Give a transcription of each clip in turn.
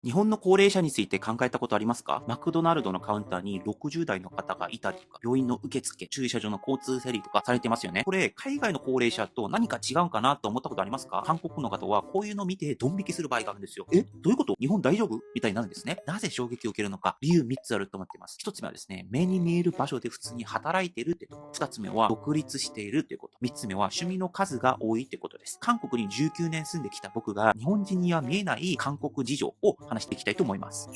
日本の高齢者について考えたことありますか？マクドナルドのカウンターに60代の方がいたりとか、病院の受付、駐車場の交通整理とかされてますよね。これ、海外の高齢者と何か違うかなと思ったことありますか？韓国の方はこういうのを見てドン引きする場合があるんですよ。どういうこと？日本大丈夫？みたいになるんですね。なぜ衝撃を受けるのか、理由3つあると思っています。1つ目はですね、目に見える場所で普通に働いているってところ。2つ目は独立しているってこと。3つ目は趣味の数が多いってことです。韓国に19年住んできた僕が日本人には見えない韓国事情を話していきたいと思います。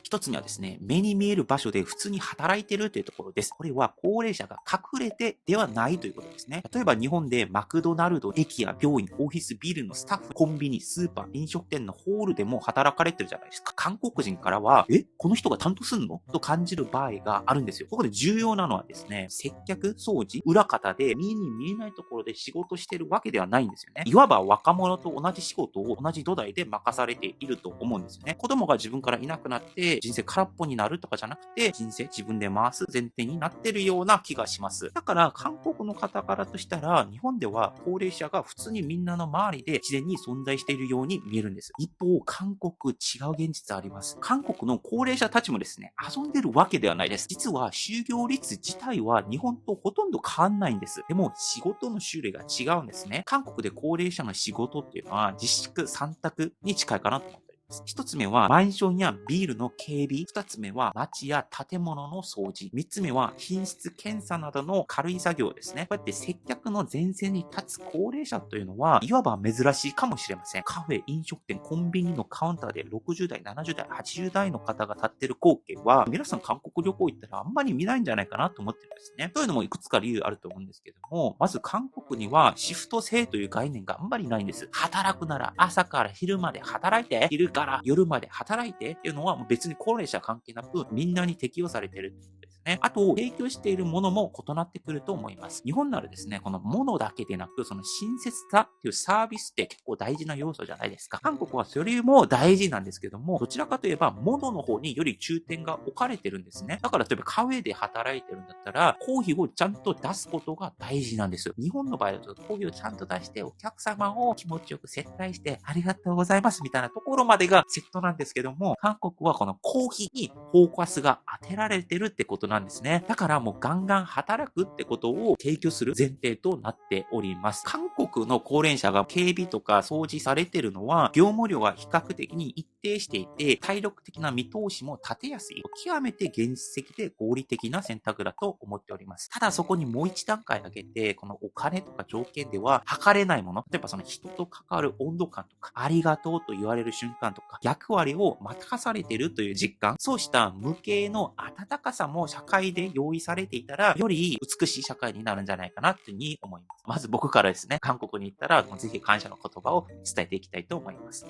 一つにはですね、目に見える場所で普通に働いてるというところです。これは高齢者が隠れてではないということですね。例えば日本でマクドナルド、駅や病院、オフィスビルのスタッフ、コンビニ、スーパー、飲食店のホールでも働かれてるじゃないですか。韓国人からは、この人が担当すんのと感じる場合があるんですよ。ここで重要なのはですね、接客、掃除、裏方で目に見えないところで仕事してるわけではないんですよね。いわば若者と同じ仕事を同じ土台で任されていると思うんですよね。子供が自分からいなくなって人生空っぽになるとかじゃなくて、人生自分で回す前提になってるような気がします。だから韓国の方からとしたら、日本では高齢者が普通にみんなの周りで自然に存在しているように見えるんです。一方、韓国違う現実あります。韓国の高齢者たちもですね、遊んでるわけではないです。実は就業率自体は日本とほとんど変わんないんです。でも仕事の種類が違うんですね。韓国で高齢者の仕事っていうのは自粛三択に近いかなと思って。一つ目はマンションやビールの警備。二つ目は街や建物の掃除。三つ目は品質検査などの軽い作業ですね。こうやって接客の前線に立つ高齢者というのは、いわば珍しいかもしれません。カフェ、飲食店、コンビニのカウンターで60代、70代、80代の方が立ってる光景は、皆さん韓国旅行行ったらあんまり見ないんじゃないかなと思ってるんですね。というのもいくつか理由あると思うんですけども、まず韓国にはシフト制という概念があんまりないんです。働くなら朝から昼まで働いて、昼から夜まで働いてっていうのはもう別に高齢者関係なくみんなに適用されているってことですね。あと、提供しているものも異なってくると思います。日本ならですね、このものだけでなく、その親切さっていうサービスって結構大事な要素じゃないですか。韓国はそれも大事なんですけども、どちらかといえば、ものの方により重点が置かれてるんですね。だから例えばカフェで働いてるんだったら、コーヒーをちゃんと出すことが大事なんです。日本の場合だとコーヒーをちゃんと出して、お客様を気持ちよく接待して、ありがとうございますみたいなところまでがセットなんですけども、韓国はこのコーヒーにフォーカスが当てられてるってことなんですね。だからもうガンガン働くってことを提供する前提となっております。韓国の高齢者が警備とか掃除されてるのは、業務量が比較的に一定していて、体力的な見通しも立てやすい。極めて現実的で合理的な選択だと思っております。ただそこにもう一段階上げて、このお金とか条件では測れないもの、例えばその人と関わる温度感とか、ありがとうと言われる瞬間とか、役割を任されているという実感、そうした無形の温かさも社会で用意されていたら、より美しい社会になるんじゃないかなというふうに思います。まず僕からですね、韓国に行ったら、ぜひ感謝の言葉を伝えていきたいと思います。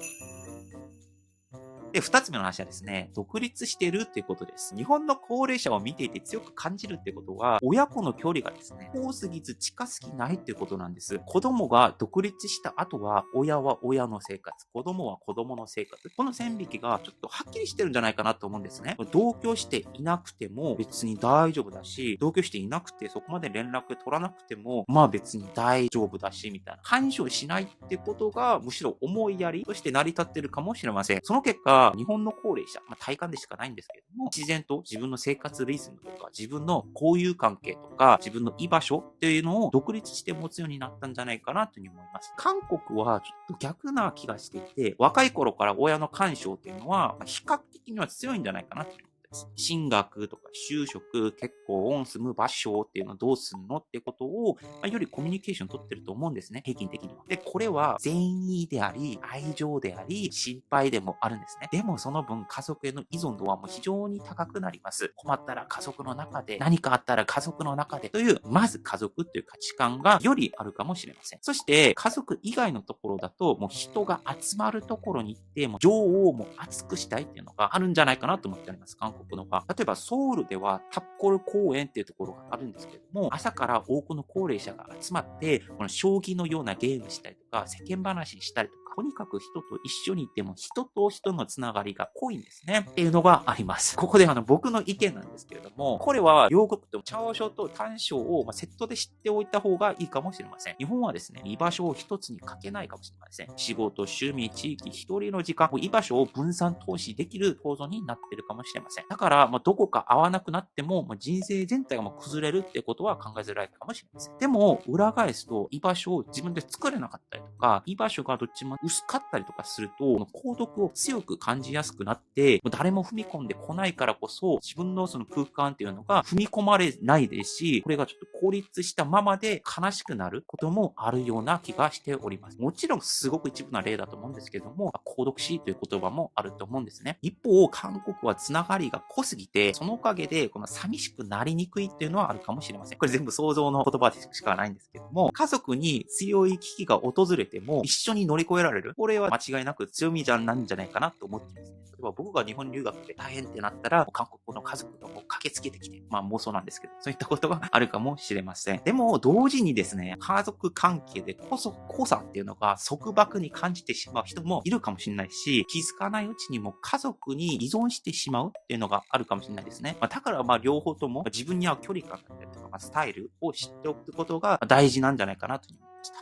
で、二つ目の話はですね、独立しているっていうことです。日本の高齢者を見ていて強く感じるってことは、親子の距離がですね、遠すぎず近すぎないっていうことなんです。子供が独立した後は、親は親の生活、子供は子供の生活。この線引きがちょっとはっきりしてるんじゃないかなと思うんですね。同居していなくても別に大丈夫だし、同居していなくてそこまで連絡取らなくても、まあ別に大丈夫だし、みたいな。干渉しないってことが、むしろ思いやりとして成り立ってるかもしれません。その結果、日本の高齢者、体感でしかないんですけれども、自然と自分の生活リズムとか、自分の交友関係とか、自分の居場所っていうのを独立して持つようになったんじゃないかなというふうに思います。韓国はちょっと逆な気がしていて、若い頃から親の干渉っていうのは、比較的には強いんじゃないかなという。進学とか就職、結婚、住む場所っていうのをどうすんのってことを、よりコミュニケーション取ってると思うんですね、平均的には。で、これは善意であり、愛情であり、心配でもあるんですね。でもその分、家族への依存度はもう非常に高くなります。困ったら家族の中で、何かあったら家族の中でという、まず家族っていう価値観がよりあるかもしれません。そして、家族以外のところだと、もう人が集まるところに行って、もう情をも熱くしたいっていうのがあるんじゃないかなと思っております。韓国の場。例えばソウルではタッコル公園っていうところがあるんですけれども、朝から多くの高齢者が集まって、この将棋のようなゲームしたりとか、世間話したりとか、とにかく人と一緒にいても人と人のつながりが濃いんですね。っていうのがあります。ここで僕の意見なんですけれども、これは両国とも長所と短所をセットで知っておいた方がいいかもしれません。日本はですね、居場所を一つにかけないかもしれません。仕事、趣味、地域、一人の時間、居場所を分散投資できる構造になっているかもしれません。だから、どこか合わなくなっても、人生全体が崩れるってことは考えづらいかもしれません。でも、裏返すと、居場所を自分で作れなかったりとか、居場所がどっちも薄かったりとかすると、孤独を強く感じやすくなって、誰も踏み込んでこないからこそ、自分のその空間っていうのが踏み込まれないですし、これがちょっと孤立したままで悲しくなることもあるような気がしております。もちろんすごく一部な例だと思うんですけども、孤独死という言葉もあると思うんですね。一方、韓国はつながりが濃すぎて、そのおかげでこの寂しくなりにくいっていうのはあるかもしれません。これ全部想像の言葉でしかないんですけども、家族に強い危機が訪れても一緒に乗り越えられる。これは間違いなく強みなんじゃないかなと思っていますね。例えば僕が日本留学で大変ってなったら、韓国の家族が駆けつけてきて、妄想なんですけど、そういったことがあるかもしれません。でも、同時にですね、家族関係で濃さっていうのが束縛に感じてしまう人もいるかもしれないし、気づかないうちにも家族に依存してしまうっていうのがあるかもしれないですね。だから両方とも自分に合う距離感だったりとか、スタイルを知っておくことが大事なんじゃないかなと思いました。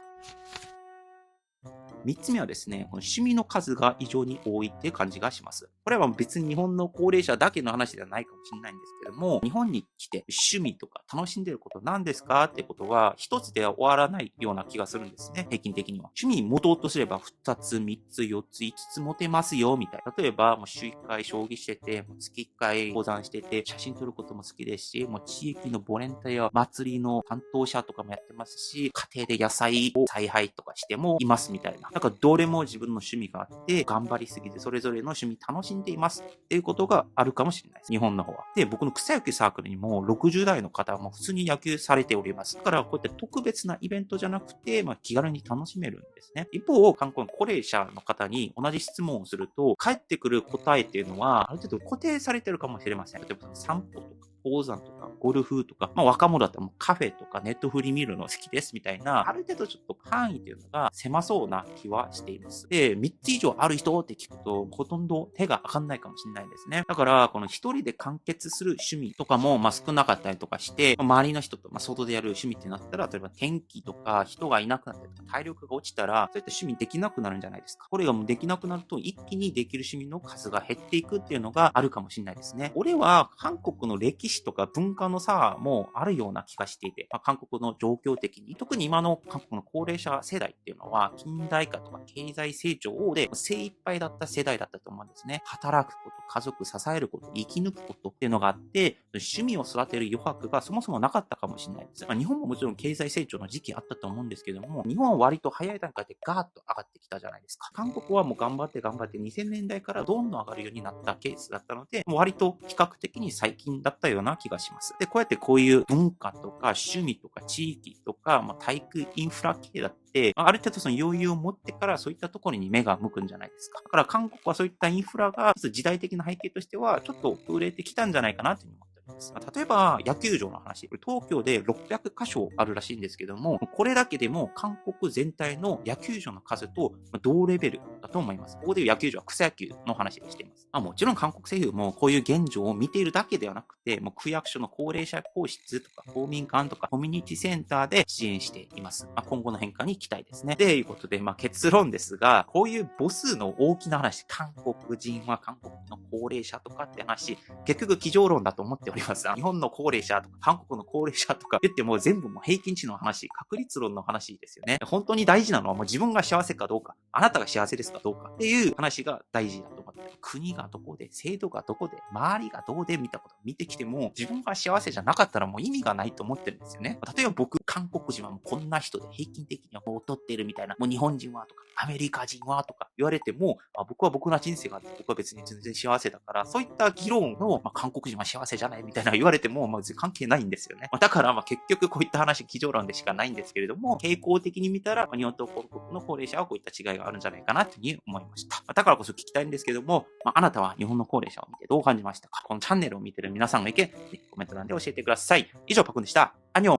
3つ目はですね、この趣味の数が異常に多いっていう感じがします。これは別に日本の高齢者だけの話ではないかもしれないんですけども、日本に来て趣味とか楽しんでること何ですかってことは、一つでは終わらないような気がするんですね。平均的には。趣味持とうとすれば2つ、3つ、4つ、5つ持てますよ、みたいな。例えば、週1回将棋してて、月1回登山してて、写真撮ることも好きですし、地域のボランティア、祭りの担当者とかもやってますし、家庭で野菜を栽培とかしてもいますみたいな。どれも自分の趣味があって、頑張りすぎてそれぞれの趣味楽しんでいますっていうことがあるかもしれないです。日本の方は。で、僕の草野球サークルにも60代の方も普通に野球されております。だからこうやって特別なイベントじゃなくて、気軽に楽しめるんですね。一方、韓国の高齢者の方に同じ質問をすると、返ってくる答えっていうのは、ある程度固定されてるかもしれません。例えば散歩とか、登山とか、ゴルフとか、若者だったらカフェとかネットフリ見るの好きですみたいな、ある程度ちょっと範囲というのが狭そうな気はしています。で、3つ以上ある人って聞くと、ほとんど手が上がんないかもしれないですね。だから、この一人で完結する趣味とかも、少なかったりとかして、周りの人と、外でやる趣味ってなったら、例えば天気とか人がいなくなったりとか、体力が落ちたら、そういった趣味できなくなるんじゃないですか。これがもうできなくなると、一気にできる趣味の数が減っていくっていうのがあるかもしれないですね。俺は、韓国の歴史とか文化の差もあるような気がしていて、韓国の状況的に、特に今の韓国の高齢者世代っていうのは、近代化とか経済成長で精一杯だった世代だったと思うんですね。働くこと、家族支えること、生き抜くことっていうのがあって、趣味を育てる余白がそもそもなかったかもしれないです。日本ももちろん経済成長の時期あったと思うんですけども、日本は割と早い段階でガーッと上がってきたじゃないですか。韓国はもう頑張って2000年代からどんどん上がるようになったケースだったので、もう割と比較的に最近だったような気がします。で、こうやってこういう文化とか趣味とか地域とか、体育インフラ系だって、ある程度その余裕を持ってからそういったところに目が向くんじゃないですか。だから韓国はそういったインフラが時代的な背景としてはちょっと遅れてきたんじゃないかなというふうに思っております。例えば野球場の話、東京で600カ所あるらしいんですけども、これだけでも韓国全体の野球場の数と同レベルだと思います。ここでいう野球場は草野球の話をしています。もちろん韓国政府もこういう現状を見ているだけではなくて、区役所の高齢者皇室とか公民館とかコミュニティセンターで支援しています。今後の変化に期待ですね。ということで、結論ですが、こういう母数の大きな話、韓国人は韓国の高齢者とかって話、結局机上論だと思っております。日本の高齢者とか韓国の高齢者とか言っても全部平均値の話、確率論の話ですよね。本当に大事なのはもう自分が幸せかどうか、あなたが幸せですかどうかっていう話が大事だと思って、国がどこで、制度がどこで、周りがどうで見たことを見てきても、自分が幸せじゃなかったらもう意味がないと思ってるんですよね。例えば僕、韓国人はもうこんな人で平均的にはもう劣ってるみたいな、もう日本人はとか、アメリカ人はとか言われても、僕は僕の人生があって、僕は別に全然幸せだから、そういった議論の、韓国人は幸せじゃないみたいな言われても、別に関係ないんですよね。だから結局こういった話、机上論でしかないんですけれども、傾向的に見たら、日本と韓国の高齢者はこういった違いがあるんじゃないかなというふうに思いました。だからこそ聞きたいんですけども、あなたは日本の高齢者を見てどう感じましたか？このチャンネルを見てる皆さんの意見、ぜひコメント欄で教えてください。以上、パクンでした。